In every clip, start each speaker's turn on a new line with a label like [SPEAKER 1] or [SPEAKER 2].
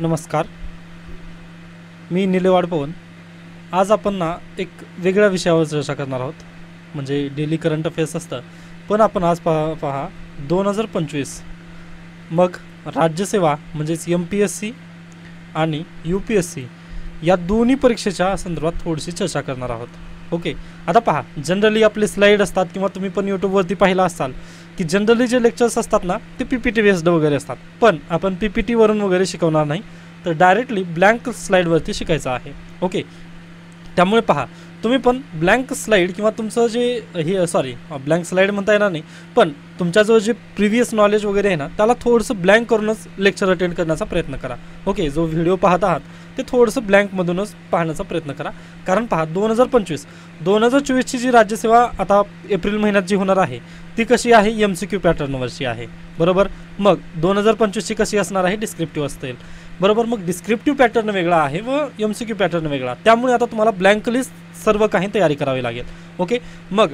[SPEAKER 1] नमस्कार, मी निलेवाड पवन. आज आपण एक वेगळ्या विषयावर चर्चा करणार आहोत. म्हणजे डेली करंट अफेअर्स असतं, पण आपण आज पहा 2025 मग राज्यसेवा म्हणजेच MPSC आणि UPSC या दोन्ही परीक्षेच्या संदर्भात थोडीशी चर्चा करणार आहोत. ओके, आता पहा, जनरली आपले स्लाईड असतात किंवा तुम्ही पण यूट्यूबवरती पाहिलं असाल की जनरली जे लेक्चर्स असतात ना ते PPT बेस्ड वगैरे असतात. पण आपण PPT वरून वगैरे शिकवणार नाही, तर डायरेक्टली ब्लँक स्लाईडवरती शिकायचं आहे. ओके, त्यामुळे पहा, तुम्ही पण ब्लँक स्लाईड किंवा तुमचं जे ब्लँक स्लाईड म्हणता येणार नाही, पण तुमच्याजवळ जे प्रिव्हियस नॉलेज वगैरे आहे ना त्याला थोडंसं ब्लँक करूनच लेक्चर अटेंड करण्याचा प्रयत्न करा. ओके, जो व्हिडिओ पाहत आहात ते थोडंसं ब्लँकमधूनच पाहण्याचा प्रयत्न करा. कारण पहा, 2024ची जी राज्यसेवा आता एप्रिल महिन्यात जी होणार आहे ती कशी आहे, MCQ पॅटर्नवरची आहे. बरोबर, मग 2025ची कशी असणार आहे, डिस्क्रिप्टिव्ह असतील. बरोबर, मग डिस्क्रिप्टिव्ह पॅटर्न वेगळा आहे व MCQ पॅटर्न वेगळा, त्यामुळे आता तुम्हाला ब्लँकली सर्व काही तयारी करावी लागेल. ओके, मग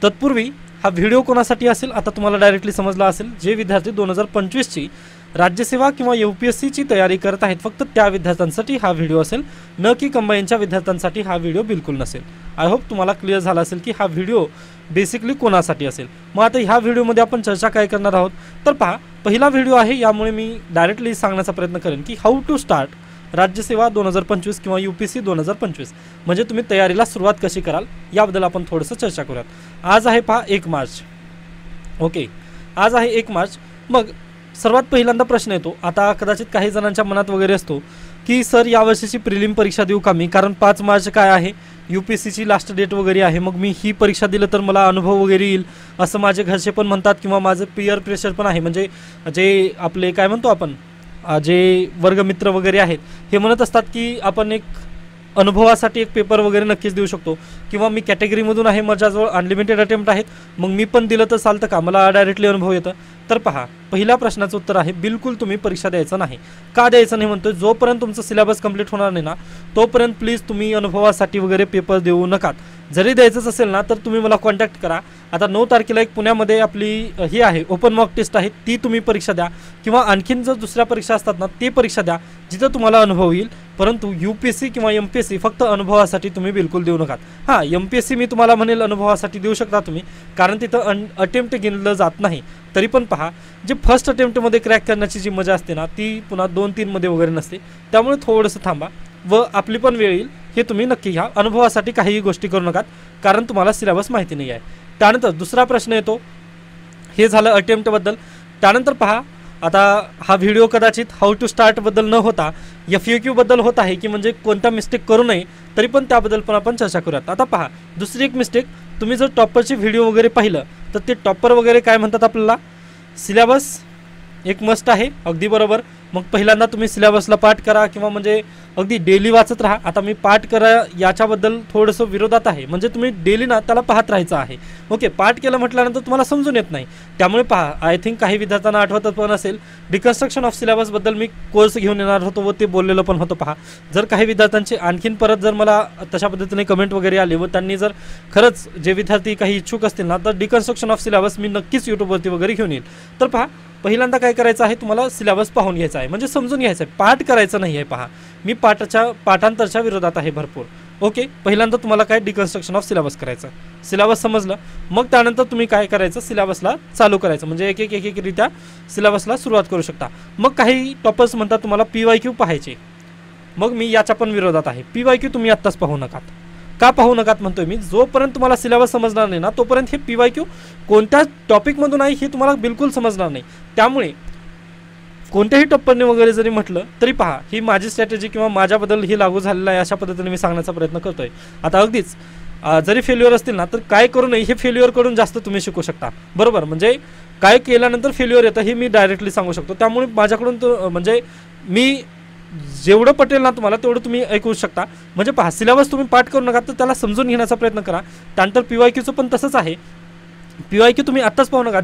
[SPEAKER 1] तत्पूर्वी हा व्हिडिओ कोणासाठी असेल आता तुम्हाला डायरेक्टली समजला असेल. जे विद्यार्थी 2025ची राज्यसेवा किंवा UPSCची तयारी करत आहेत फक्त त्या विद्यार्थ्यांसाठी हा व्हिडिओ असेल, न की कंबाईनच्या विद्यार्थ्यांसाठी हा व्हिडिओ बिलकुल नसेल. आय होप तुम्हाला क्लिअर झाला असेल की हा व्हिडिओ बेसिकली कोणासाठी असेल. मग आता ह्या व्हिडिओमध्ये आपण चर्चा काय करणार आहोत, तर पहा, पहिला व्हिडिओ आहे, यामुळे मी डायरेक्टली सांगण्याचा प्रयत्न करेन की हाऊ टू स्टार्ट राज्यसेवा 2025 किंवा UPSC 2025, म्हणजे तुम्ही तयारीला सुरुवात कशी कराल याबद्दल आपण थोडंसं चर्चा करूयात. आज आहे पहा 1 मार्च. ओके, आज आहे 1 मार्च. मग सर्वात पहिल्यांदा प्रश्न येतो, आता कदाचित काही जणांच्या मनात वगैरे असतो की सर यावर्षीची प्रिलिम परीक्षा देऊ का मी, कारण 5 मार्च काय आहे, UPSCची लास्ट डेट वगैरे आहे, मग मी ही परीक्षा दिलं तर मला अनुभव वगैरे येईल असं माझे घरचे पण म्हणतात किंवा माझं पीअर प्रेशर पण आहे. म्हणजे जे आपले काय म्हणतो आपण, जे वर्गमित्र वगैरे आहेत हे म्हणत असतात की आपण एक अनुभवासाठी एक पेपर वगैरे नक्कीच देऊ शकतो, किंवा मी कॅटेगरीमधून आहे, माझ्याजवळ अनलिमिटेड अटेम्प्ट आहेत, मग मी पण दिलं तर चालतं का, मला डायरेक्टली अनुभव येतं. तर पहा, पहिल्या प्रश्नाचं उत्तर आहे बिलकुल तुम्ही परीक्षा द्यायचं नाही. का द्यायचं नाही म्हणतोय, जोपर्यंत तुमचं सिलेबस कंप्लीट होणार नाही ना तोपर्यंत प्लीज तुम्ही अनुभवासाठी वगैरे पेपर देऊ नकात. जरी द्यायचंच असेल ना तर तुम्ही मला कॉन्टॅक्ट करा. आता 9 तारखेला एक पुण्यामध्ये आपली ही आहे ओपन मॉक टेस्ट आहे, ती तुम्ही परीक्षा द्या, किंवा आणखीन जर दुसऱ्या परीक्षा असतात ना ते परीक्षा द्या जिथं तुम्हाला अनुभव येईल. परंतु UPSC किंवा MPSC फक्त अनुभवासाठी तुम्ही बिलकुल देऊ नका. हां, MPSC मी तुम्हाला म्हणेल अनुभवासाठी देऊ शकता तुम्ही, कारण तिथं अटेम्प्ट गिनलं जात नाही. तरी पण पहा, जे फर्स्ट अटेम्प्टमध्ये क्रॅक करण्याची जी मजा असते ना ती पुन्हा 2-3 मध्ये वगैरे नसते. त्यामुळे थोडंसं थांबा व आपली पण वेळ येईल हे तुम्ही नक्की घ्या. अनुभवासाठी काहीही गोष्टी करू नका, कारण तुम्हाला सिलेबस माहिती नाही आहे. त्यानंतर दुसरा प्रश्न येतो, हे झालं अटेम्प्टबद्दल. त्यानंतर पहा, आता हा व्हिडिओ कदाचित हाऊ टू स्टार्टबद्दल न होता FAQ बद्दल होत आहे, की म्हणजे कोणत्या मिस्टेक करू नये, तरी पण त्याबद्दल पण आपण चर्चा करूयात. आता पहा, दुसरी एक मिस्टेक, तुम्ही जर टॉपरचे व्हिडिओ वगैरे पाहिलं तर ते टॉपर वगैरे काय म्हणतात आपल्याला, सिलेबस एक मस्ट आहे. अगदी बरोबर. मग पहिल्यांदा तुम्ही सिलेबसला पाठ करा किंवा म्हणजे अगदी डेली वाचत राहा. आता मी पाठ करा याच्याबद्दल थोडंसं विरोधात आहे, म्हणजे तुम्ही डेली ना त्याला पाहत राहायचं आहे. ओके, पाठ केलं म्हटल्यानंतर तुम्हाला समजून येत नाही. त्यामुळे पहा, आय थिंक काही विद्यार्थ्यांना आठवत पण असेल, डिकन्स्ट्रक्शन ऑफ सिलेबसबद्दल मी कोर्स घेऊन येणार होतो व ते बोललेलं पण होतं. पहा, जर काही विद्यार्थ्यांचे आणखीन परत जर मला तशा पद्धतीने कमेंट वगैरे आले व त्यांनी जर खरंच जे विद्यार्थी काही इच्छुक असतील ना तर डिकन्स्ट्रक्शन ऑफ सिलेबस मी नक्कीच यूट्यूबवरती वगैरे घेऊन येईल. तर पहा, पहिल्यांदा काय करायचं आहे, तुम्हाला सिलेबस पाहून घ्यायचा आहे, म्हणजे समजून घ्यायचं आहे, पाठ करायचं नाही आहे. पहा, मी पाठांतरच्या विरोधात आहे भरपूर. ओके, पहिल्यांदा तुम्हाला काय डिकन्स्ट्रक्शन ऑफ सिलेबस करायचं, सिलेबस समजलं, मग त्यानंतर तुम्ही काय करायचं, सिलेबसला चालू करायचं, म्हणजे एक एक रित्या सिलेबसला सुरुवात करू शकता. मग काही टॉपर्स म्हणतात तुम्हाला PYQ पाहायचे, मग मी याच्या पण विरोधात आहे. PYQ तुम्ही आत्ताच पाहू नका. का पाहू नकात म्हणतोय मी, जोपर्यंत तुम्हाला सिलेबस समजणार नाही ना तोपर्यंत हे PYQ कोणत्या टॉपिकमधून आहे हे तुम्हाला बिलकुल समजणार नाही. त्यामुळे कोणत्याही टप्प्याने वगैरे जरी म्हटलं तरी पहा, ही माझी स्ट्रॅटेजी किंवा माझ्याबद्दल ही लागू झालेलं आहे, अशा पद्धतीने मी सांगण्याचा प्रयत्न करतोय. आता अगदीच जरी फेल्युअर असतील ना तर काय करू नये, हे फेल्युअरकडून जास्त तुम्ही शिकू शकता. बरोबर, म्हणजे काय केल्यानंतर फेल्युअर येतं हे मी डायरेक्टली सांगू शकतो. त्यामुळे माझ्याकडून तो म्हणजे मी जेवढं पटेल ना तुम्हाला तेवढं तुम्ही ऐकू शकता. म्हणजे पहा, सिलेबस तुम्ही पाठ करू नका, तर त्याला समजून घेण्याचा प्रयत्न करा. त्यानंतर PYQचं पण तसंच आहे. PYQ तुम्ही आत्ताच पाहू नका,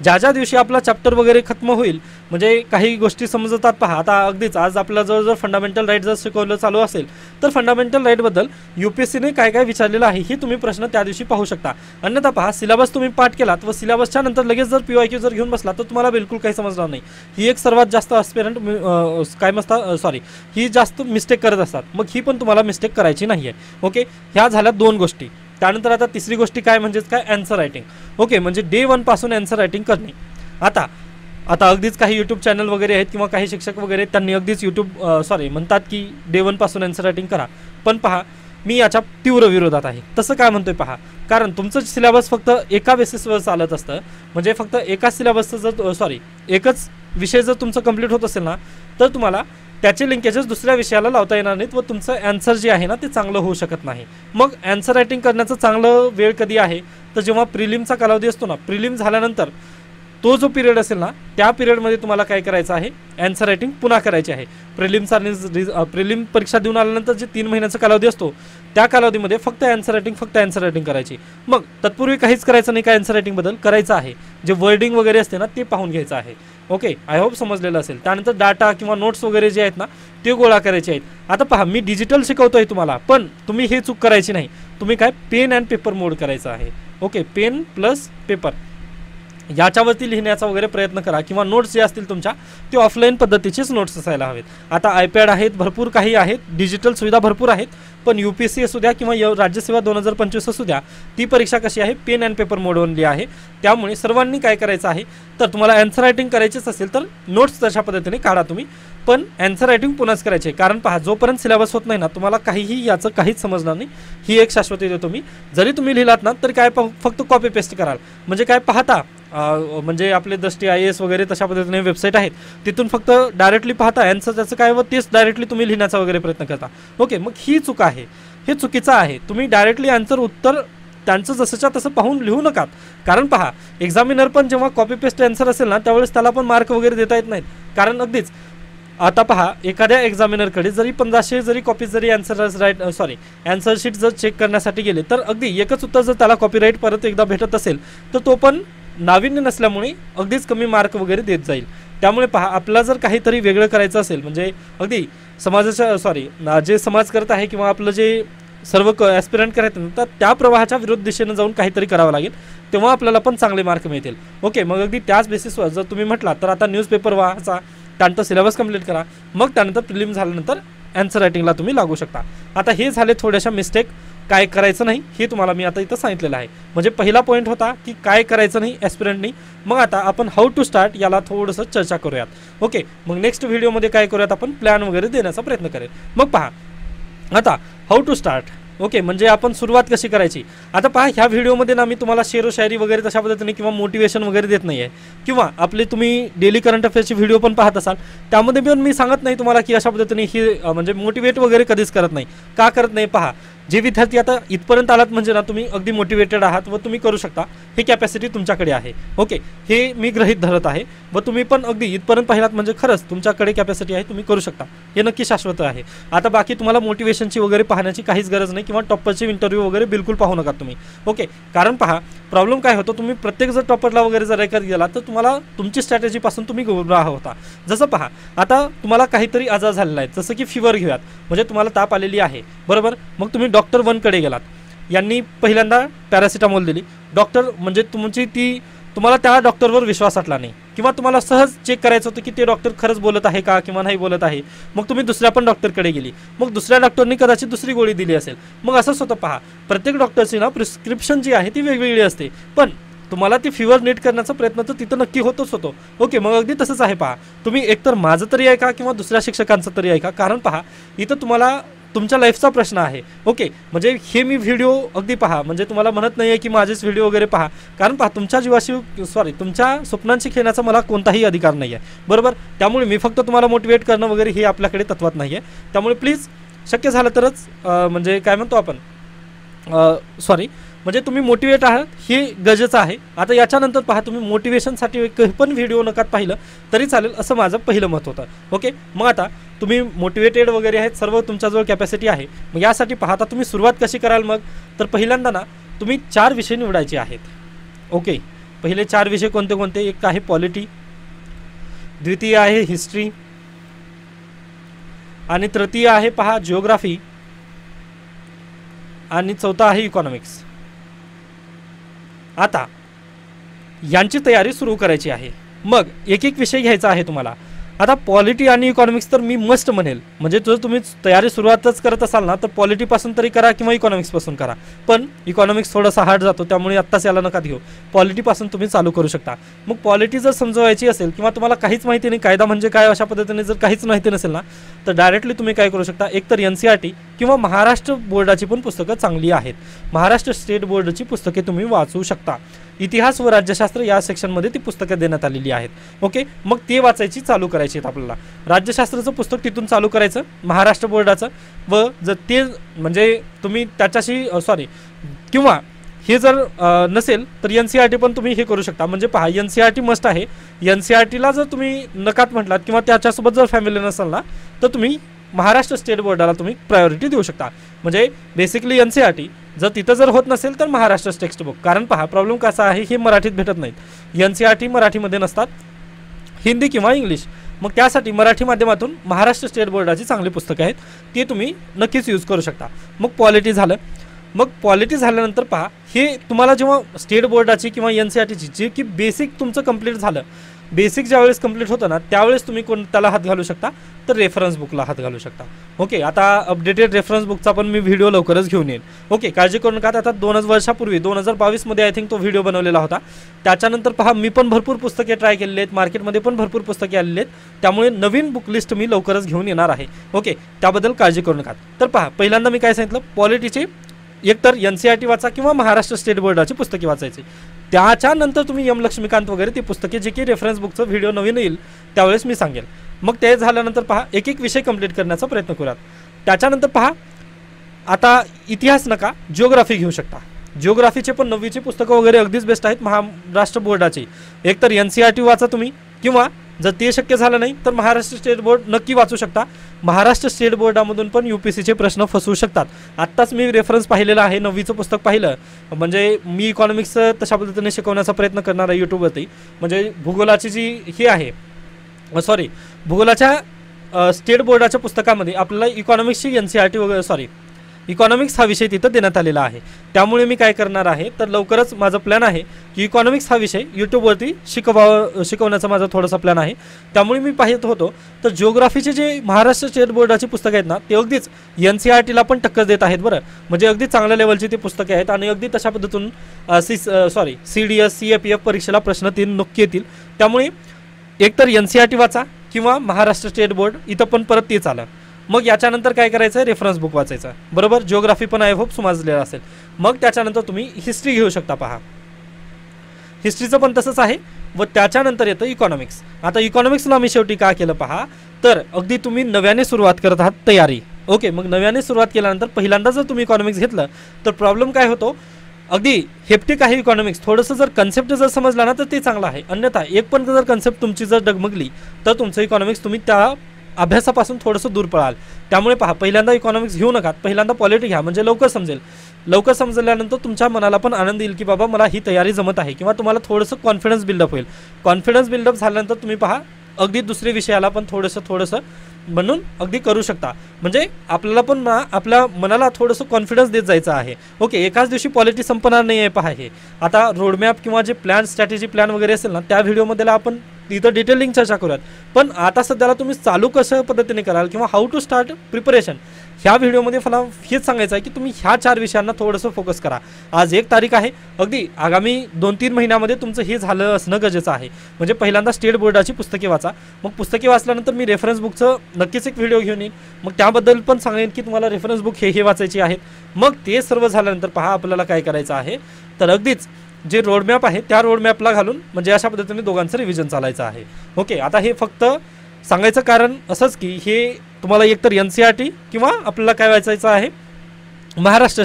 [SPEAKER 1] ज्या दिवशी आपला चॅप्टर वगैरे खत्म होईल, म्हणजे काही गोष्टी समजतात पहा. आता अगदीच आज आपला जर फंडामेंटल राईट जर शिकवलं चालू असेल तर फंडामेंटल राईटबद्दल UPSCने काय काय विचारलेलं आहे ही तुम्ही प्रश्न त्या दिवशी पाहू शकता. अन्यथा पहा, सिलेबस तुम्ही पाठ केलात व सिलेबसच्या नंतर लगेच जर PYQ जर घेऊन बसला तर तुम्हाला बिलकुल काही समजणार नाही. ही एक सर्वात जास्त ॲस्पिरंट ही जास्त मिस्टेक करत असतात. मग ही पण तुम्हाला मिस्टेक करायची नाही आहे. ओके, ह्या झाल्या 2 गोष्टी. त्यानंतर आता तिसरी गोष्टी काय, म्हणजेच काय, ॲन्सर रायटिंग. ओके, म्हणजे डे 1 पासून ॲन्सर रायटिंग करणे. आता अगदीच काही यूट्यूब चॅनल वगैरे आहेत किंवा काही शिक्षक वगैरे त्यांनी अगदीच म्हणतात की डे 1 पासून ॲन्सर रायटिंग करा. पण पहा, मी याच्या तीव्र विरोधात आहे. तसं काय म्हणतोय पहा, कारण तुमचं सिलेबस फक्त एका बेसिसवर चालत असतं. म्हणजे फक्त एका सिलेबसचं एकच विषय जर तुमचं कंप्लीट होत असेल ना, तर तुम्हाला त्याचे लिंकेजेस दुसऱ्या विषयाला लावता येणार नाहीत व तुमचं ॲन्सर जे आहे ना ते चांगलं होऊ शकत नाही. मग ॲन्सर रायटिंग करण्याचं चांगलं वेळ कधी आहे, तर जेव्हा प्रिलिमचा कालावधी असतो ना, प्रिलिम झाल्यानंतर तो जो पिरियड असेल ना, त्या पिरियडमध्ये तुम्हाला काय करायचं आहे, ॲन्सर रायटिंग पुन्हा करायची आहे. प्रिलिम परीक्षा देऊन आल्यानंतर जे 3 महिन्याचा कालावधी असतो त्या कालावधीमध्ये फक्त ॲन्सर रायटिंग करायची. मग तत्पूर्वी काहीच करायचं नाही का, ॲन्सर रायटिंगबद्दल करायचं आहे. जे वर्डिंग वगैरे असते ना ते पाहून घ्यायचं आहे. ओके, आय होप समजलेलं असेल. त्यानंतर डाटा किंवा नोट्स वगैरे जे आहेत ना ते गोळा करायचे आहेत. आता पहा, मी डिजिटल शिकवतोय तुम्हाला, पण तुम्ही हे चूक करायची नाही. तुम्ही काय, पेन अँड पेपर मोड करायचं आहे. ओके, पेन प्लस पेपर याच्यावरती लिहिण्याचा वगैरे प्रयत्न करा, किंवा नोट्स जे असतील तुमच्या ते ऑफलाईन पद्धतीचेच नोट्स असायला हवेत. आता आयपॅड आहेत, भरपूर काही आहेत, डिजिटल सुविधा भरपूर आहेत. पण UPSC असू द्या किंवा राज्यसेवा 2025 असू द्या, ती परीक्षा कशी आहे, pen and paper mode only आहे. त्यामुळे सर्वांनी काय करायचं आहे, तर तुम्हाला ॲन्सर रायटिंग करायचीच असेल तर नोट्स तशा पद्धतीने काढा तुम्ही, पण ॲन्सर रायटिंग पुन्हाच करायचे. कारण पहा, जोपर्यंत सिलेबस होत नाही ना, तुम्हाला याचं काहीच समजणार नाही. ही एक शाश्वती देतो मी. जरी तुम्ही लिहिलात ना तरी काय, फक्त कॉपी पेस्ट कराल. म्हणजे काय, पाहता म्हणजे आपले दृष्टी IAS वगैरे तशा पद्धतीने वेबसाईट आहेत, तिथून फक्त डायरेक्टली पाहता ॲन्सर त्याचं काय व तेच डायरेक्टली तुम्ही लिहिण्याचा वगैरे प्रयत्न करता. ओके, मग ही चूक आहे, हे चुकीचं आहे. तुम्ही डायरेक्टली उत्तर त्यांचं जसंच्या तसं पाहून लिहू नका. कारण पहा, एक्झामिनर पण जेव्हा कॉपी पेस्ट ॲन्सर असेल ना त्यावेळेस त्याला पण मार्क वगैरे देता येत नाहीत. कारण अगदीच आता पहा, एखाद्या एक्झामिनरकडे जरी 1500 जरी कॉपीज जरी ॲन्सर शीट जर चेक करण्यासाठी गेले, तर अगदी एकच उत्तर जर त्याला कॉपीराईट परत एकदा भेटत असेल तर तो पण नाविन्य नसल्यामुळे अगदीच कमी मार्क वगैरे देत जाईल. त्यामुळे पहा, आपला जर काहीतरी वेगळं करायचं असेल, म्हणजे अगदी समाजाच्या जे समाज करत आहे किंवा आपलं जे सर्व ॲस्पिरंट करायचं, तर त्या प्रवाहाच्या विरुद्ध दिशेनं जाऊन काहीतरी करावं लागेल, तेव्हा आपल्याला पण चांगले मार्क मिळतील. ओके, मग अगदी त्याच बेसिसवर जर तुम्ही म्हटला तर आता न्यूजपेपर वाचा, त्यानंतर सिलेबस कंप्लीट करा, मग त्यानंतर प्रिलिम झाल्यानंतर ॲन्सर रायटिंगला तुम्ही लागू शकता. आता हे झाले थोड्याशा मिस्टेक, काय करायचं नाही हे तुम्हाला मी आता इथं सांगितलेलं आहे. म्हणजे पहिला पॉईंट होता की काय करायचं नाही ॲस्पिरंटनी. मग आता आपण हाऊ टू स्टार्ट याला थोडंसं चर्चा करूयात. ओके, मग नेक्स्ट व्हिडिओमध्ये काय करूयात, आपण प्लॅन वगैरे देण्याचा प्रयत्न करेल. मग पहा, आता हाऊ टू स्टार्ट. ओके, म्हणजे आपण सुरुवात कशी करायची. आता पहा, ह्या व्हिडिओमध्ये ना मी तुम्हाला शेरो शायरी वगैरे तशा पद्धतीने किंवा मोटिवेशन वगैरे देत नाही आहे, किंवा आपले तुम्ही डेली करंट अफेअर्सची व्हिडिओ पण पाहत असाल, त्यामध्ये पण मी सांगत नाही तुम्हाला की अशा पद्धतीने ही म्हणजे मोटिवेट वगैरे कधीच करत नाही. का करत नाही, पहा, जे विद्यार्थी आता इथपर्यंत आलात म्हणजे ना तुम्ही अगदी मोटिवेटेड आहात व तुम्ही करू शकता, ही कॅपॅसिटी तुमच्याकडे आहे. ओके, हे मी गृहीत धरत आहे व तुम्ही पण अगदी इथपर्यंत पाहिलात म्हणजे खरंच तुमच्याकडे कॅपॅसिटी आहे, तुम्ही करू शकता, हे नक्की शाश्वत आहे. आता बाकी तुम्हाला मोटिवेशनची वगैरे पाहण्याची काहीच गरज नाही, किंवा टॉपरची इंटरव्ह्यू वगैरे बिलकुल पाहू नका तुम्ही. ओके, कारण पहा, प्रॉब्लेम काय होतो, तुम्ही प्रत्येक जर टॉपरला वगैरे जर ऐकत गेला तर तुम्हाला तुमची स्ट्रॅटेजीपासून तुम्ही गुमराह होता. जसं पहा, आता तुम्हाला काहीतरी आजार झालेला आहे, जसं की फिवर घेऊयात, म्हणजे तुम्हाला ताप आलेली आहे, बरोबर. मग तुम्ही डॉक्टर 1कडे गेलात, यांनी पहिल्यांदा पॅरासिटामॉल दिली. डॉक्टर म्हणजे तुम्हाला त्या डॉक्टरवर विश्वास वाटला नाही, किंवा तुम्हाला सहज चेक करायचं होतं की ते डॉक्टर खरंच बोलत आहे का किंवा नाही बोलत आहे. मग तुम्ही दुसऱ्या पण डॉक्टरकडे गेली, मग दुसऱ्या डॉक्टरनी कदाचित दुसरी गोळी दिली असेल. मग असंच होतं, पहा, प्रत्येक डॉक्टरची ना प्रिस्क्रिप्शन जी आहे ती वेगवेगळी असते, पण तुम्हाला ती फिवर नीट करण्याचा प्रयत्न तर तिथं नक्की होतोच होतो. ओके, मग अगदी तसंच आहे. पहा, तुम्ही एकतर माझं तरी ऐका किंवा दुसऱ्या शिक्षकांचं तरी ऐका. कारण पहा, इथं तुम्हाला तुमच्या लाईफचा प्रश्न आहे. ओके, म्हणजे हे मी व्हिडिओ अगदी पहा, म्हणजे तुम्हाला म्हणत नाही आहे की माझेच व्हिडिओ वगैरे पहा, कारण पहा, तुमच्या जीवाशी तुमच्या स्वप्नांशी खेळण्याचा मला कोणताही अधिकार नाही आहे, बरोबर. त्यामुळे मी फक्त तुम्हाला मोटिवेट करणं वगैरे हे आपल्याकडे तत्वात नाही आहे. त्यामुळे प्लीज शक्य झालं तरच म्हणजे काय म्हणतो आपण म्हणजे तुम्ही मोटिवेट आहात हे गरजेचं आहे. आता याच्यानंतर पहा, तुम्ही मोटिवेशनसाठी पण व्हिडिओ नकात पाहिलं तरी चालेल, असं माझं पहिलं मत होतं. ओके, मग आता तुम्ही मोटिवेटेड वगैरे आहेत, सर्व तुमच्याजवळ कॅपॅसिटी आहे. मग यासाठी पाहता तुम्ही सुरुवात कशी कराल, मग तर पहिल्यांदा ना तुम्ही 4 विषय निवडायचे आहेत. ओके, पहिले 4 विषय कोणते कोणते? एक आहे पॉलिटी, द्वितीय आहे हिस्ट्री, आणि तृतीय आहे पहा जिओग्राफी, आणि चौथा आहे इकॉनॉमिक्स. आता यांची तयारी सुरू करायची आहे. मग एक एक विषय घ्यायचा आहे तुम्हाला. आता पॉलिटी आणि इकॉनॉमिक्स तर मी मस्ट म्हणेल, म्हणजे जर तुम्ही तयारी सुरुवातच करत असाल ना तर पॉलिटीपासून तरी करा किंवा इकॉनॉमिक्सपासून करा. पण इकॉनॉमिक्स थोडासा हार्ड जातो, त्यामुळे आत्ताच याला नका घेऊ. पॉलिटीपासून तुम्ही चालू करू शकता. मग पॉलिटी जर समजवायची असेल किंवा तुम्हाला काहीच माहिती नाही, कायदा म्हणजे काय अशा पद्धतीने जर काहीच माहिती नसेल ना, तर डायरेक्टली तुम्ही काय करू शकता, एकतर NCERT किंवा महाराष्ट्र बोर्डाची पण पुस्तकं चांगली आहेत. महाराष्ट्र स्टेट बोर्डची पुस्तके तुम्ही वाचू शकता. इतिहास व राज्यशास्त्र या सेक्शनमध्ये ती पुस्तकं देण्यात आलेली आहेत. ओके, मग ते वाचायची चालू करायची आहेत आपल्याला. राज्यशास्त्राचं पुस्तक तिथून चालू करायचं महाराष्ट्र बोर्डाचं. व जर ते म्हणजे तुम्ही त्याच्याशी किंवा हे जर नसेल तर NCERT पण तुम्ही हे करू शकता. म्हणजे पहा, NCERT मस्ट आहे. NCERTला जर तुम्ही नकात म्हटलात किंवा त्याच्यासोबत जर फॅमिली नसाल ना, तर तुम्ही महाराष्ट्र स्टेट बोर्डाला तुम्ही प्रायोरिटी देऊ शकता. म्हणजे बेसिकली NCERT जर तिथं जर होत नसेल तर महाराष्ट्र टेक्स्टबुक. कारण पहा, प्रॉब्लेम कसा आहे, हे मराठीत भेटत नाहीत. NCERT मराठीमध्ये नसतात, हिंदी किंवा इंग्लिश. मग त्यासाठी मराठी माध्यमातून महाराष्ट्र स्टेट बोर्डाची चांगली पुस्तकं आहेत, ती तुम्ही नक्कीच यूज करू शकता. मग पॉलिटी झालं. मग पॉलिटी झाल्यानंतर पहा, हे तुम्हाला जेव्हा स्टेट बोर्डाची किंवा NCERTची जे की बेसिक तुमचं कंप्लीट झालं, बेसिक ज्यावेळेस कंप्लीट होतं ना त्यावेळेस तुम्ही कोणत्याला हात घालू शकता, तर रेफरन्स बुकला हात घालू शकता. ओके, आता अपडेटेड रेफरन्स बुकचा पण मी व्हिडिओ लवकरच घेऊन येईल. ओके, काळजी करू नका. आता 2 वर्षापूर्वी 2022 आय थिंक तो व्हिडिओ बनवलेला होता. त्याच्यानंतर पहा, मी पण भरपूर पुस्तके ट्राय केलेली आहेत, मार्केटमध्ये पण भरपूर पुस्तके आलेली आहेत. त्यामुळे नवीन बुक लिस्ट मी लवकरच घेऊन येणार आहे. ओके, त्याबद्दल काळजी करू नका. तर पहा, पहिल्यांदा मी काय सांगितलं, पॉलिटीचे एकतर NCERT वाचा किंवा महाराष्ट्र स्टेट बोर्डाची पुस्तके वाचायची. त्याच्यानंतर तुम्ही M लक्ष्मीकांत वगैरे ती पुस्तके जे की रेफरन्स बुकचं व्हिडिओ नवीन येईल त्यावेळेस मी सांगेल. मग ते झाल्यानंतर पहा, एक एक विषय कंप्लीट करण्याचा प्रयत्न करूयात. त्याच्यानंतर पहा, आता इतिहास नका, जिओग्राफी घेऊ शकता. जिओग्राफीचे पण 9वीची पुस्तकं वगैरे अगदीच बेस्ट आहेत महाराष्ट्र बोर्डाची. एकतर NCERT वाचा तुम्ही, किंवा जर ते शक्य झालं नाही तर महाराष्ट्र स्टेट बोर्ड नक्की वाचू शकता. महाराष्ट्र स्टेट बोर्डामधून पण UPSCचे प्रश्न फसवू शकतात. आत्ताच मी रेफरन्स पाहिलेला आहे, 9वीचं पुस्तक पाहिलं. म्हणजे मी इकॉनॉमिक्स तशा पद्धतीने शिकवण्याचा प्रयत्न करणार आहे यूट्यूबवरती. म्हणजे भूगोलाची जी हे आहे, भूगोलाच्या स्टेट बोर्डाच्या पुस्तकामध्ये आपल्याला इकॉनॉमिक्सची NCERT वगैरे इकॉनॉमिक्स हा विषय तिथं देण्यात आलेला आहे. त्यामुळे मी काय करणार आहे, तर लवकरच माझा प्लॅन आहे की इकॉनॉमिक्स हा विषय यूट्यूबवरती शिकवण्याचा माझा थोडासा प्लॅन आहे. त्यामुळे मी पाहत होतो तर जिओग्राफीचे जे महाराष्ट्र स्टेट बोर्डाची पुस्तकं आहेत ना, ते अगदीच NCERTला पण टक्कर देत आहेत बरं. म्हणजे अगदी चांगल्या लेवलची ती पुस्तके आहेत आणि अगदी तशा पद्धतीतून CDS CAPF परीक्षेला प्रश्न 3 नक्की येतील. त्यामुळे एकतर NCERT वाचा किंवा महाराष्ट्र स्टेट बोर्ड, इथं पण परत तेच आलं. मग याच्यानंतर काय करायचं, रेफरन्स बुक वाचायचं. बरोबर, जिओग्राफी पण आय होप समजलेलं असेल. मग त्याच्यानंतर तुम्ही हिस्ट्री घेऊ शकता. पहा, हिस्ट्रीचं पण तसंच आहे. व त्याच्यानंतर येतं इकॉनॉमिक्स. आता इकॉनॉमिक्सला मी शेवटी काय केलं पहा, तर अगदी तुम्ही नव्याने सुरुवात करत आहात तयारी. ओके, मग नव्याने सुरुवात केल्यानंतर पहिल्यांदा जर तुम्ही इकॉनॉमिक्स घेतलं तर प्रॉब्लेम काय होतो, अगदी हेप्टिक आहे इकॉनॉमिक्स. थोडंसं जर कन्सेप्ट जर समजला ना तर ते चांगलं आहे. अन्यथा एक पण जर कन्सेप्ट तुमची जर डगमगली तर तुमचं इकॉनॉमिक्स तुम्ही त्या अभ्यासापासून थोडंसं दूर पळाल. त्यामुळे पहा, पहिल्यांदा इकॉनॉमिक्स घेऊ नका, पहिल्यांदा पॉलिटी घ्या. म्हणजे लवकर समजेल. लवकर समजल्यानंतर तुमच्या मनाला पण आनंद येईल की बाबा मला ही तयारी जमत आहे, किंवा तुम्हाला थोडंसं कॉन्फिडन्स बिल्डअप होईल. कॉन्फिडन्स बिल्डअप झाल्यानंतर तुम्ही पहा, अगदी दुसऱ्या विषयाला पण थोडंसं म्हणून अगदी करू शकता. म्हणजे आपल्याला पण आपल्या मनाला थोडंसं कॉन्फिडन्स देत जायचं आहे. ओके, एकाच दिवशी पॉलिटी संपणार नाही आहे. पहा, हे आता रोडमॅप किंवा जे प्लॅन स्ट्रॅटेजी प्लॅन वगैरे असेल ना, त्या व्हिडिओमध्ये आपण तिथं डिटेलिंग चर्चा करूयात. पण आता सध्याला तुम्ही चालू कशा पद्धतीने कराल किंवा हाऊ टू स्टार्ट प्रिपरेशन, ह्या व्हिडिओमध्ये मला हेच सांगायचं आहे की तुम्ही ह्या 4 विषयांना थोडंसं फोकस करा. आज 1 तारीख आहे, अगदी आगामी 2-3 महिन्यामध्ये तुमचं हे झालं असणं गरजेचं आहे. म्हणजे पहिल्यांदा स्टेट बोर्डाची पुस्तके वाचा. मग पुस्तके वाचल्यानंतर मी रेफरन्स बुकचं नक्कीच एक व्हिडिओ घेऊन येईन. मग त्याबद्दल पण सांगेन की तुम्हाला रेफरन्स बुक हे वाचायचे आहेत. मग ते सर्व झाल्यानंतर पहा, आपल्याला काय करायचं आहे, तर अगदीच जे रोडमॅप आहे त्या रोडमॅपला घालून म्हणजे अशा पद्धतीने दोघांचं रिव्हिजन चालायचं आहे. ओके, आता हे फक्त सांगायचं कारण असंच की हे तुम्हाला एकतर NCERT किंवा आपल्याला काय वाचायचं आहे, महाराष्ट्र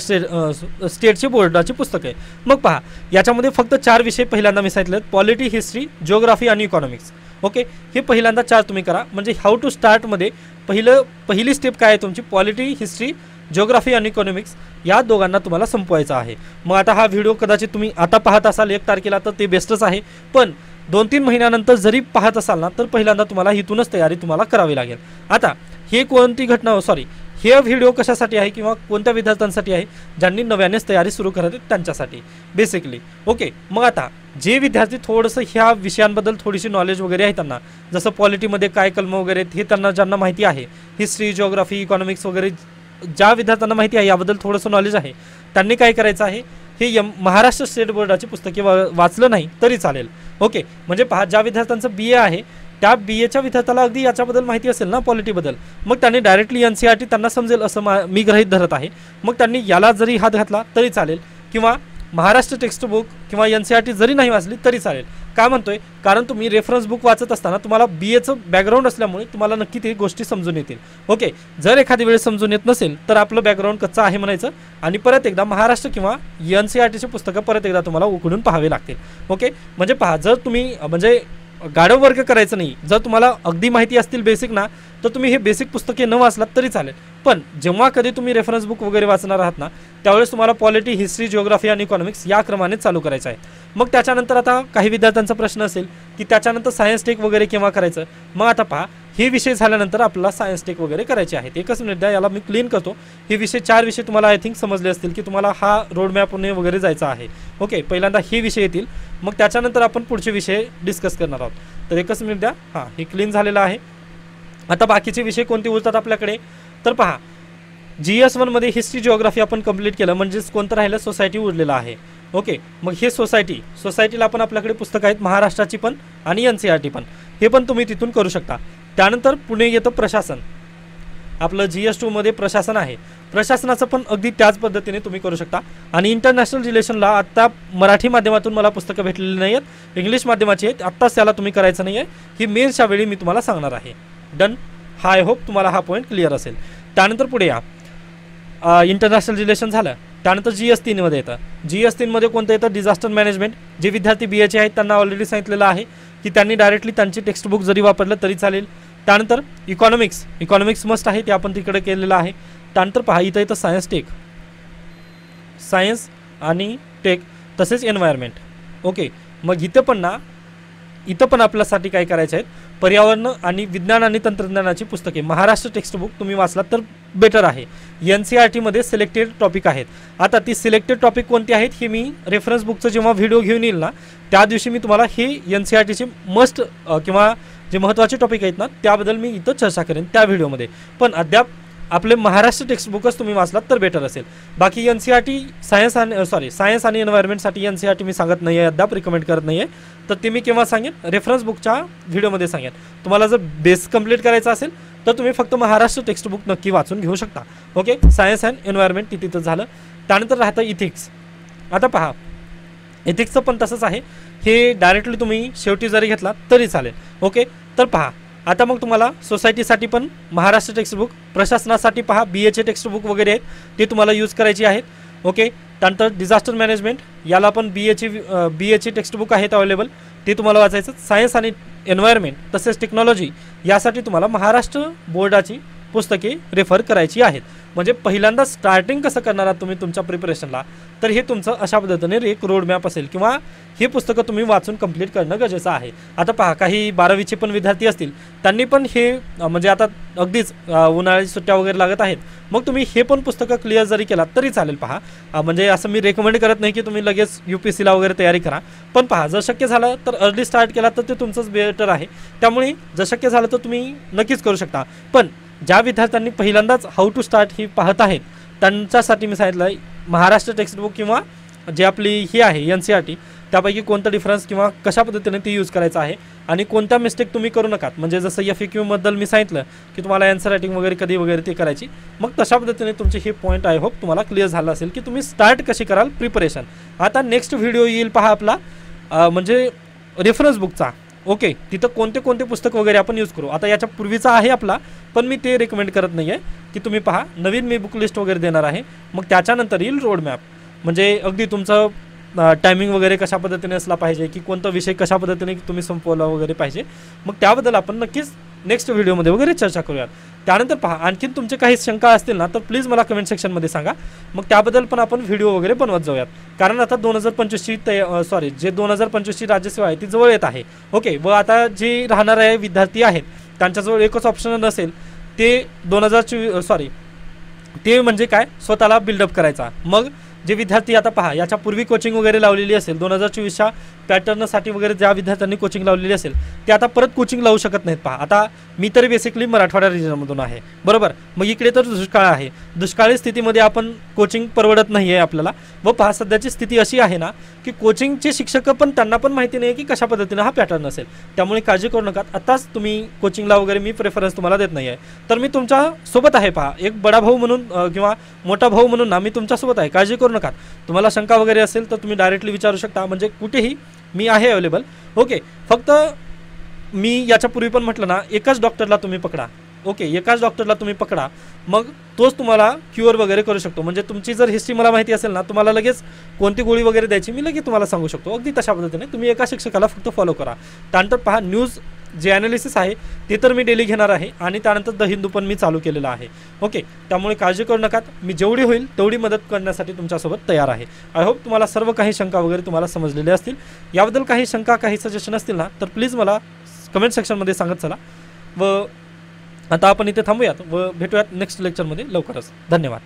[SPEAKER 1] स्टेटची बोर्डाची पुस्तकं आहे. मग पहा, याच्यामध्ये फक्त 4 विषय पहिल्यांदा मी सांगितले, पॉलिटी, हिस्ट्री, जिओग्राफी आणि इकॉनॉमिक्स. ओके, हे पहिल्यांदा 4 तुम्ही करा. म्हणजे हाऊ टू स्टार्टमध्ये पहिली स्टेप काय आहे तुमची, पॉलिटी, हिस्ट्री जिओग्राफी आणि इकॉनॉमिक्स या दोघांना तुम्हाला संपवायचा आहे. मग आता हा व्हिडिओ कदाचित तुम्ही आता पाहत असाल 1 तारखेला तर ते बेस्टच आहे, पण 2-3 महिन्यानंतर जरी पाहत असाल ना तर पहिल्यांदा तुम्हाला इथूनच तयारी तुम्हाला करावी लागेल. आता हे कोणती घटना हे व्हिडिओ कशासाठी आहे किंवा कोणत्या विद्यार्थ्यांसाठी आहे ज्यांनी नव्यानेच तयारी सुरू करत आहेत त्यांच्यासाठी बेसिकली. ओके, मग आता जे विद्यार्थी थोडंसं ह्या विषयांबद्दल थोडीशी नॉलेज वगैरे आहे त्यांना, जसं पॉलिटीमध्ये काय कलम वगैरे हे त्यांना ज्यांना माहिती आहे, हिस्ट्री जिओग्राफी इकॉनॉमिक्स वगैरे ज्या विद्यार्थ्यांना माहिती आहे याबद्दल थोडंसं नॉलेज आहे त्यांनी काय करायचं आहे, हे महाराष्ट्र स्टेट बोर्डाची पुस्तके वाचलं नाही तरी चालेल. ओके, म्हणजे पहा ज्या विद्यार्थ्यांचं BA आहे त्या BAच्या विद्यार्थ्याला अगदी याच्याबद्दल माहिती असेल ना पॉलिटीबद्दल, मग त्यांनी डायरेक्टली NCERT त्यांना समजेल असं मी गृहीत धरत आहे. मग त्यांनी याला जरी हात घातला तरी चालेल किंवा महाराष्ट्र टेक्स्टबुक किंवा NCERT जरी नाही वाचली तरी चालेल. काय म्हणतोय, कारण तुम्ही रेफरन्स बुक वाचत असताना तुम्हाला BAचं बॅकग्राऊंड असल्यामुळे तुम्हाला नक्की ते गोष्टी समजून येतील. ओके, जर एखादी वेळेस समजून येत नसेल तर आपलं बॅकग्राऊंड कच्चा आहे म्हणायचं आणि परत एकदा महाराष्ट्र किंवा NCERTची पुस्तकं परत एकदा तुम्हाला उघडून पाहावे लागतील. ओके, म्हणजे पहा जर तुम्ही म्हणजे गाढव वर्ग करायचं नाही, जर तुम्हाला अगदी माहिती असतील बेसिक ना तर तुम्ही हे बेसिक पुस्तके न वाचलात तरी चालेल, पण जेव्हा कधी तुम्ही रेफरन्स बुक वगैरे वाचणार आहात ना त्यावेळेस तुम्हाला पॉलिटी हिस्ट्री जिओग्राफी आणि इकॉनॉमिक्स या क्रमाने चालू करायचं आहे. मग त्याच्यानंतर आता काही विद्यार्थ्यांचा प्रश्न असेल की त्याच्यानंतर सायन्स टेक वगैरे केव्हा करायचं. मग आता पहा हे विषय झाल्यानंतर आपल्याला सायन्स टेक वगैरे करायचे आहेत. एकच मिनिट द्या, याला मी क्लीन करतो. हे विषय 4 विषय तुम्हाला आय थिंक समजले असतील की तुम्हाला हा रोडमॅपने वगैरे जायचा आहे. ओके, पहिल्यांदा हे विषय येतील, मग त्याच्यानंतर आपण पुढचे विषय डिस्कस करणार आहोत. तर एकच मिनिट द्या. हां, हे क्लीन झालेलं आहे. आता बाकीचे विषय कोणते उरतात आपल्याकडे, तर पहा GS1 मध्ये हिस्ट्री जिओग्राफी आपण कंप्लीट केलं, म्हणजेच कोणतं राहिलं, सोसायटी उरलेलं आहे. ओके, मग हे सोसायटीला पण आपल्याकडे पुस्तकं आहेत महाराष्ट्राची पण आणि NCERT पण, हे पण तुम्ही तिथून करू शकता. त्यानंतर पुणे येतं प्रशासन, आपलं GS2 मध्ये प्रशासन आहे, प्रशासनाचं पण अगदी त्याच पद्धतीने तुम्ही करू शकता. आणि इंटरनॅशनल रिलेशनला आत्ता मराठी माध्यमातून मला पुस्तकं भेटलेली नाही आहेत, इंग्लिश माध्यमाची आहेत, आत्ताच त्याला तुम्ही करायचं नाही आहे, ही मेन्सच्या वेळी मी तुम्हाला सांगणार आहे. डन, आय होप तुम्हाला हा पॉईंट क्लिअर असेल. त्यानंतर पुढे या, इंटरनॅशनल रिलेशन झालं, त्यानंतर GS3 मध्ये येतं. GS3 मध्ये कोणतं येतं, डिझास्टर मॅनेजमेंट. जे विद्यार्थी BAचे आहेत त्यांना ऑलरेडी सांगितलेलं आहे की त्यांनी डायरेक्टली त्यांची टेक्स्टबुक जरी वापरलं तरी चालेल. त्यानंतर इकॉनॉमिक्स मस्ट आहे, ते आपण तिकडे केलेलं आहे. त्यानंतर पहा इथं येतं सायन्स आणि टेक तसेच एन्व्हायरमेंट. ओके, मग इथं पण आपल्यासाठी काय करायचं आहे, पर्यावरण आणि विज्ञान आणि तंत्रज्ञानाची पुस्तके महाराष्ट्र टेक्स्टबुक तुम्ही वाचलात तर बेटर आहे. NCERT मध्ये सिलेक्टेड टॉपिक आहेत. आता ती सिलेक्टेड टॉपिक कोणती आहेत हे मी रेफरन्स बुकचं जेव्हा व्हिडिओ घेऊन येईल ना त्या दिवशी मी तुम्हाला हे NCERTचे मस्ट किंवा जे महत्त्वाचे टॉपिक आहेत ना त्याबद्दल मी इथं चर्चा करेन त्या व्हिडिओमध्ये. पण अद्याप आपले महाराष्ट्र टेक्स्टबुकच तुम्ही वाचलात तर बेटर असेल. बाकी NCERT सायन्स आणि एन्व्हायरमेंटसाठी NCERT मी सांगत नाही आहे, अद्याप रिकमेंड करत नाही आहे. तर ते मी केव्हा सांगेन, रेफरन्स बुकच्या व्हिडिओमध्ये सांगेन. तुम्हाला जर बेस कंप्लीट करायचा असेल तर तुम्ही फक्त महाराष्ट्र टेक्स्टबुक नक्की वाचून घेऊ शकता. ओके, सायन्स अँड एन्व्हायरमेंट तिथं झालं. त्यानंतर राहतं इथिक्स. आता पहा इथिक्सचं पण तसंच आहे, हे डायरेक्टली तुम्ही शेवटी जरी घेतला तरी चालेल. ओके, तर पहा आता मग तुम्हाला सोसायटीसाठी पण महाराष्ट्र टेक्स्टबुक, प्रशासनासाठी पहा BAचे टेक्स्टबुक वगैरे आहेत ते तुम्हाला यूज करायची आहेत. ओके, त्यानंतर डिझास्टर मॅनेजमेंट, याला पण BAची टेक्स्टबुक आहेत अवेलेबल, ते तुम्हाला वाचायचं. सायन्स आणि एन्व्हायरमेंट तसेच टेक्नॉलॉजी यासाठी तुम्हाला महाराष्ट्र बोर्डाची पुस्तके रेफर करायची आहेत. म्हणजे पहिल्यांदा स्टार्टिंग कसं करणार आहात तुम्ही तुमच्या प्रिपरेशनला, तर हे तुमचं अशा पद्धतीने एक रोडमॅप असेल किंवा हे पुस्तकं तुम्ही वाचून कंप्लीट करणं गरजेचं आहे. आता पहा काही 12वीचे पण विद्यार्थी असतील त्यांनी पण हे म्हणजे आता अगदीच उन्हाळ्याची सुट्ट्या वगैरे लागत आहेत, मग तुम्ही हे पण पुस्तकं क्लिअर जरी केलात तरी चालेल. पहा म्हणजे असं मी रेकमेंड करत नाही की तुम्ही लगेच UPSCला वगैरे तयारी करा, पण पहा जर शक्य झालं तर अर्ली स्टार्ट केला तर ते तुमचंच बेटर आहे. त्यामुळे जर शक्य झालं तर तुम्ही नक्कीच करू शकता. पण ज्या विद्यार्थ्यांनी पहिल्यांदाच हाऊ टू स्टार्ट ही पाहत आहेत त्यांच्यासाठी मी सांगितलं महाराष्ट्र टेक्स्टबुक किंवा जे आपली ही आहे NCERT त्यापैकी कोणतं डिफरन्स किंवा कशा पद्धतीने ती यूज करायचं आहे आणि कोणत्या मिस्टेक तुम्ही करू नका. म्हणजे जसं FAQ बद्दल मी सांगितलं की तुम्हाला आन्सर रायटिंग वगैरे कधी वगैरे ते करायची, मग तशा पद्धतीने तुमचे हे पॉईंट आय होप तुम्हाला क्लिअर झालं असेल की तुम्ही स्टार्ट कशी कराल प्रिपरेशन. आता नेक्स्ट व्हिडिओ येईल पहा आपला म्हणजे रेफरन्स बुकचा. ओके, तिथं कोणते पुस्तक वगैरे आपण यूज करू. आता याच्या पूर्वीचा आहे आपला, पण मी ते रिकमेंड करत नाही आहे की तुम्ही पहा. नवीन मी बुक लिस्ट वगैरे देणार आहे, मग त्याच्यानंतर येईल रोडमॅप. म्हणजे अगदी तुमचं टायमिंग वगैरे कशा पद्धतीने असला पाहिजे की कोणता विषय कशा पद्धतीने तुम्ही संपवला वगैरे पाहिजे, मग त्याबद्दल आपण नक्कीच नेक्स्ट व्हिडिओमध्ये वगैरे चर्चा करूयात. त्यानंतर पहा आणखीन तुमचे काही शंका असतील ना तर प्लीज मला कमेंट सेक्शनमध्ये सांगा, मग त्याबद्दल पण आपण व्हिडिओ वगैरे बनवत जाऊयात. कारण आता 2025ची जे 2025ची राज्यसेवा आहे ती जवळ येत आहे. ओके, व आता जे राहणारे विद्यार्थी आहेत त्यांच्याजवळ एकच ऑप्शन नसेल, ते ते म्हणजे काय, स्वतःला बिल्डअप करायचा. मग जे विद्यार्थी आता पहा याच्यापूर्वी कोचिंग वगैरे लावलेली असेल, 2024च्या पॅटर्नसाठी वगैरे ज्या विद्यार्थ्यांनी कोचिंग लावलेली असेल ते आता परत कोचिंग लावू शकत नाहीत. पहा आता मी तरी बेसिकली मराठवाडा रिजनमधून आहे, बरोबर. मग इकडे तर दुष्काळ आहे, दुष्काळी स्थितीमध्ये आपण कोचिंग परवडत नाही आहे आपल्याला. व पहा सध्याची स्थिती अशी आहे ना की कोचिंगचे शिक्षक पण त्यांना पण माहिती नाही की कशा पद्धतीनं हा पॅटर्न असेल. त्यामुळे काळजी करू नका, आताच तुम्ही कोचिंगला वगैरे मी प्रेफरन्स तुम्हाला देत नाही आहे. तर मी तुमच्यासोबत आहे. पहा एक बडा भाऊ म्हणून किंवा मोठा भाऊ म्हणून ना मी तुमच्यासोबत आहे, काळजी करू नका. तुम्हाला शंका वगैरे असेल तर तुम्ही डायरेक्टली विचारू शकता, म्हणजे कुठेही मी आहे अवेलेबल. ओके, फक्त मी याच्यापूर्वी पण म्हटलं ना, एकाच डॉक्टरला तुम्ही पकडा. ओके, एकाच डॉक्टरला तुम्ही पकडा, मग तोच तुम्हाला क्युअर वगैरे करू शकतो. म्हणजे तुमची जर हिस्ट्री मला माहिती असेल ना, तुम्हाला लगेच कोणती गोळी वगैरे द्यायची मी लगेच तुम्हाला सांगू शकतो. अगदी तशा पद्धतीने तुम्ही एका शिक्षकाला फक्त फॉलो करा. त्यानंतर पहा न्यूज जे ॲनालिसिस आहे ते तर मी डेली घेणार आहे, आणि त्यानंतर द हिंदू पण मी चालू केलेलं आहे. ओके, त्यामुळे काळजी करू नका, मी जेवढी होईल तेवढी मदत करण्यासाठी तुमच्यासोबत तयार आहे. आय होप तुम्हाला सर्व काही शंका वगैरे तुम्हाला समजलेले असतील. याबद्दल काही शंका काही सजेशन असतील ना तर प्लीज मला कमेंट सेक्शनमध्ये सांगत चला. व आता आपण इथे थांबूयात व भेटूयात नेक्स्ट लेक्चरमध्ये लवकरच. धन्यवाद.